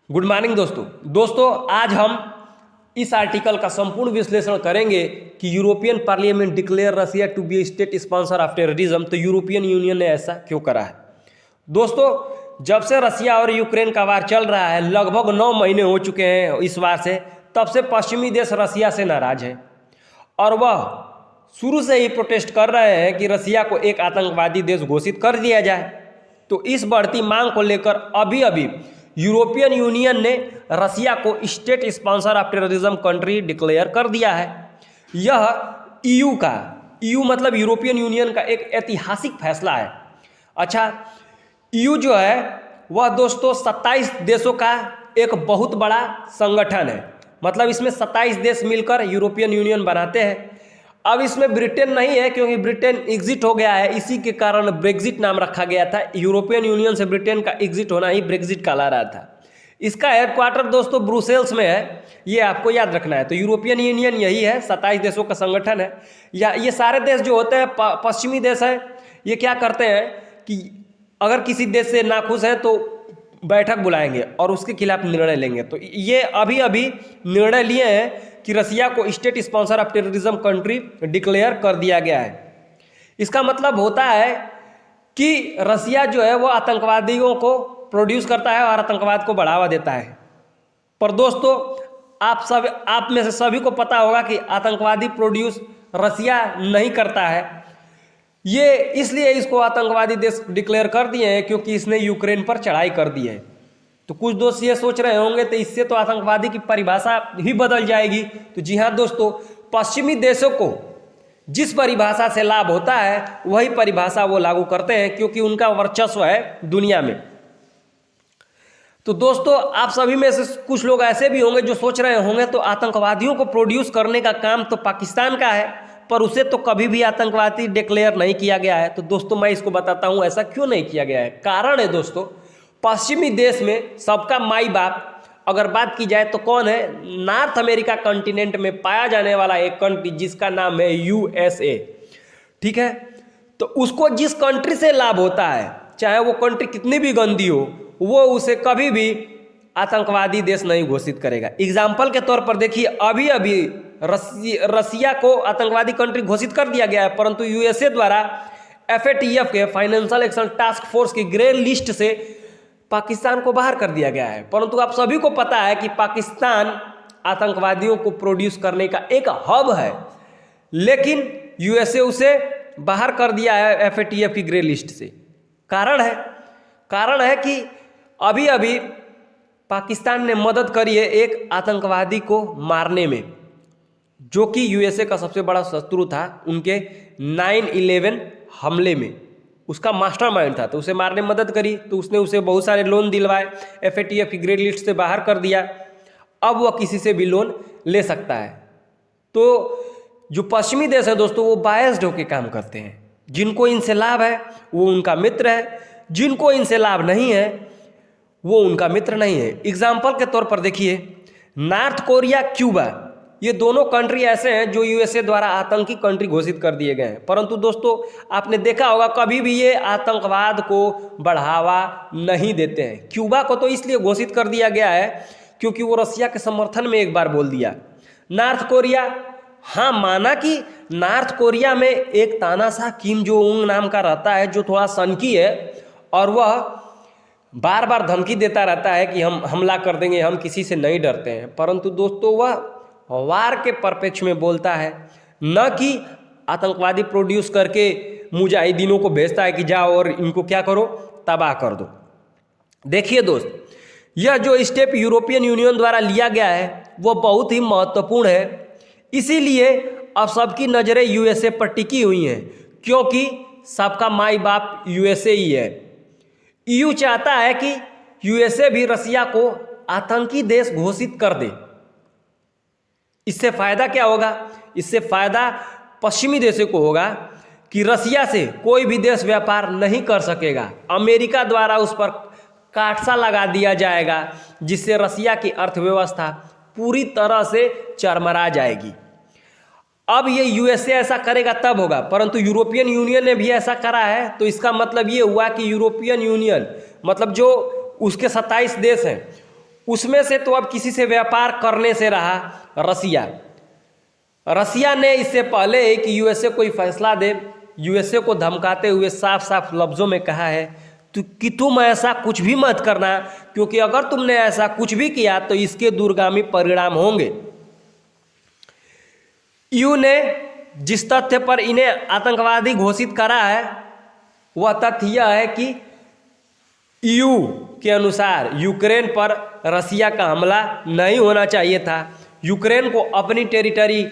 Good morning दोस्तों आज हम इस आर्टिकल का संपूर्ण विश्लेषण करेंगे कि European Parliament declare Russia to be state sponsor of terrorism. तो यूरोपियन यूनियन ने ऐसा क्यों करा है। दोस्तों, जब से रसिया और यूक्रेन का वार चल रहा है, लगभग 9 महीने हो चुके हैं इस वार से, तब से पश्चिमी देश रसिया से नाराज हैं और वह शुरू से ही प्रोटेस्ट कर रहे हैं कि रसिया को एक आतंकवादी देश घोषित कर दिया जाए। तो इस बढ़ती मांग को लेकर अभी यूरोपियन यूनियन ने रसिया को state sponsor of terrorism country declare कर दिया है। यह ईयू मतलब यूरोपियन यूनियन का एक ऐतिहासिक फैसला है। अच्छा, ईयू जो है वह दोस्तों 27 देशों का एक बहुत बड़ा संगठन है। मतलब इसमें 27 देश मिलकर यूरोपियन यूनियन बनाते हैं। अब इसमें ब्रिटेन नहीं है क्योंकि ब्रिटेन एग्जिट हो गया है, इसी के कारण ब्रेग्जिट नाम रखा गया था। यूरोपियन यूनियन से ब्रिटेन का एग्जिट होना ही ब्रेग्जिट कहला रहा था। इसका हेडक्वार्टर दोस्तों ब्रुसेल्स में है, ये आपको याद रखना है। तो यूरोपियन यूनियन यही है, 27 देशों का संगठन है। या ये सारे देश जो होते हैं पश्चिमी देश हैं, ये क्या करते हैं कि अगर किसी देश से नाखुश हैं तो बैठक बुलाएंगे और उसके खिलाफ निर्णय लेंगे। तो ये अभी निर्णय लिए हैं कि रसिया को state sponsor of terrorism country declare कर दिया गया है। इसका मतलब होता है कि रसिया जो है वो आतंकवादियों को प्रोड्यूस करता है और आतंकवाद को बढ़ावा देता है। पर दोस्तों, आप में से सभी को पता होगा कि आतंकवादी प्रोड्यूस रसिया नहीं करता है। ये इसलिए इसको आतंकवादी देश डिक्लेयर कर दिए हैं क्योंकि इसने यूक्रेन पर चढ़ाई कर दी है। तो कुछ दोस्त ये सोच रहे होंगे तो इससे तो आतंकवादी की परिभाषा ही बदल जाएगी। तो जी हाँ दोस्तों, पश्चिमी देशों को जिस परिभाषा से लाभ होता है वही परिभाषा वो लागू करते हैं क्योंकि उनका वर्चस्व है दुनिया में। तो दोस्तों, आप सभी में से कुछ लोग ऐसे भी होंगे जो सोच रहे होंगे तो आतंकवादियों को प्रोड्यूस करने का काम तो पाकिस्तान का है, पर उसे तो कभी भी आतंकवादी डिक्लेयर नहीं किया गया है। तो दोस्तों, मैं इसको बताता हूँ ऐसा क्यों नहीं किया गया है। कारण है दोस्तों, पश्चिमी देश में सबका माई बाप अगर बात की जाए तो कौन है? नॉर्थ अमेरिका कॉन्टिनेंट में पाया जाने वाला एक कंट्री जिसका नाम है यूएसए। ठीक है, तो उसको जिस कंट्री से लाभ होता है, चाहे वो कंट्री कितनी भी गंदी हो, वो उसे कभी भी आतंकवादी देश नहीं घोषित करेगा। एग्जाम्पल के तौर पर देखिए, अभी रसिया को आतंकवादी कंट्री घोषित कर दिया गया है, परंतु यूएसए द्वारा FATF के फाइनेंशियल एक्शन टास्क फोर्स की ग्रे लिस्ट से पाकिस्तान को बाहर कर दिया गया है। परंतु आप सभी को पता है कि पाकिस्तान आतंकवादियों को प्रोड्यूस करने का एक हब है, लेकिन यूएसए उसे बाहर कर दिया है FATF की ग्रे लिस्ट से। कारण है कि अभी पाकिस्तान ने मदद करी है एक आतंकवादी को मारने में, जो कि यूएसए का सबसे बड़ा शत्रु था उनके 9/11 हमले में। उसका मास्टरमाइंड था, तो उसे मारने में मदद करी। तो उसने उसे बहुत सारे लोन दिलवाए, FATF की ग्रे लिस्ट से बाहर कर दिया। अब वह किसी से भी लोन ले सकता है। तो जो पश्चिमी देश है दोस्तों, वो बायस्ड होकर काम करते हैं। जिनको इनसे लाभ है वो उनका मित्र है, जिनको इनसे लाभ नहीं है वो उनका मित्र नहीं है। एग्जाम्पल के तौर पर देखिए, नॉर्थ कोरिया, क्यूबा, ये दोनों कंट्री ऐसे हैं जो यूएसए द्वारा आतंकी कंट्री घोषित कर दिए गए हैं। परंतु दोस्तों, आपने देखा होगा कभी भी ये आतंकवाद को बढ़ावा नहीं देते हैं। क्यूबा को तो इसलिए घोषित कर दिया गया है क्योंकि वो रसिया के समर्थन में एक बार बोल दिया। नॉर्थ कोरिया, हाँ, माना कि नॉर्थ कोरिया में एक तानाशाह किम जो उंग नाम का रहता है जो थोड़ा सनकी है और वह बार बार धमकी देता रहता है कि हम हमला कर देंगे, हम किसी से नहीं डरते हैं। परंतु दोस्तों, वह वार के परिप्रेक्ष्य में बोलता है, न कि आतंकवादी प्रोड्यूस करके मुजाहिदीनों को भेजता है कि जाओ और इनको क्या करो, तबाह कर दो। देखिए दोस्त, यह जो स्टेप यूरोपियन यूनियन द्वारा लिया गया है वो बहुत ही महत्वपूर्ण है। इसीलिए अब सबकी नज़रें यूएसए पर टिकी हुई हैं क्योंकि सबका माई बाप यूएसए ही है। ईयू चाहता है कि यूएसए भी रसिया को आतंकी देश घोषित कर दे। इससे फायदा क्या होगा? इससे फायदा पश्चिमी देशों को होगा कि रसिया से कोई भी देश व्यापार नहीं कर सकेगा। अमेरिका द्वारा उस पर काटसा लगा दिया जाएगा, जिससे रसिया की अर्थव्यवस्था पूरी तरह से चरमरा जाएगी। अब ये यूएसए ऐसा करेगा तब होगा, परंतु यूरोपियन यूनियन ने भी ऐसा करा है। तो इसका मतलब ये हुआ कि यूरोपियन यूनियन मतलब जो उसके 27 देश हैं उसमें से तो अब किसी से व्यापार करने से रहा रसिया। रसिया ने इससे पहले कि यूएसए कोई फैसला दे, यूएसए को धमकाते हुए साफ साफ लफ्ज़ों में कहा है कि तुम ऐसा कुछ भी मत करना, क्योंकि अगर तुमने ऐसा कुछ भी किया तो इसके दूरगामी परिणाम होंगे। ईयू ने जिस तथ्य पर इन्हें आतंकवादी घोषित करा है वह तथ्य यह है कि ईयू के अनुसार यूक्रेन पर रसिया का हमला नहीं होना चाहिए था। यूक्रेन को अपनी टेरिटरी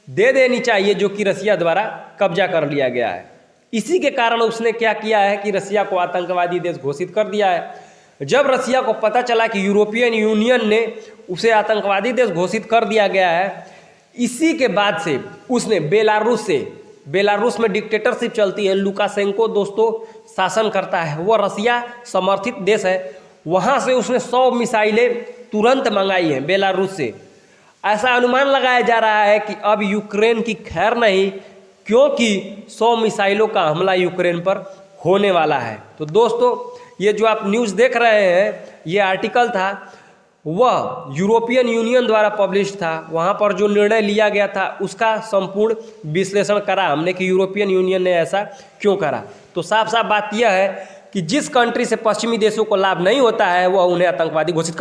दे देनी चाहिए जो कि रसिया द्वारा कब्जा कर लिया गया है। इसी के कारण उसने क्या किया है कि रसिया को आतंकवादी देश घोषित कर दिया है। जब रसिया को पता चला कि यूरोपियन यूनियन ने उसे आतंकवादी देश घोषित कर दिया गया है, इसी के बाद से उसने बेलारूस में डिक्टेटरशिप चलती है, लुकाशेंको दोस्तों शासन करता है, वह रसिया समर्थित देश है, वहाँ से उसने 100 मिसाइलें तुरंत मंगाई हैं बेलारूस से। ऐसा अनुमान लगाया जा रहा है कि अब यूक्रेन की खैर नहीं, क्योंकि 100 मिसाइलों का हमला यूक्रेन पर होने वाला है। तो दोस्तों ये जो आप न्यूज़ देख रहे हैं, ये आर्टिकल था वह यूरोपियन यूनियन द्वारा पब्लिश था। वहाँ पर जो निर्णय लिया गया था उसका संपूर्ण विश्लेषण करा हमने कि यूरोपियन यूनियन ने ऐसा क्यों करा। तो साफ साफ बात यह है कि जिस कंट्री से पश्चिमी देशों को लाभ नहीं होता है वह उन्हें आतंकवादी घोषित कर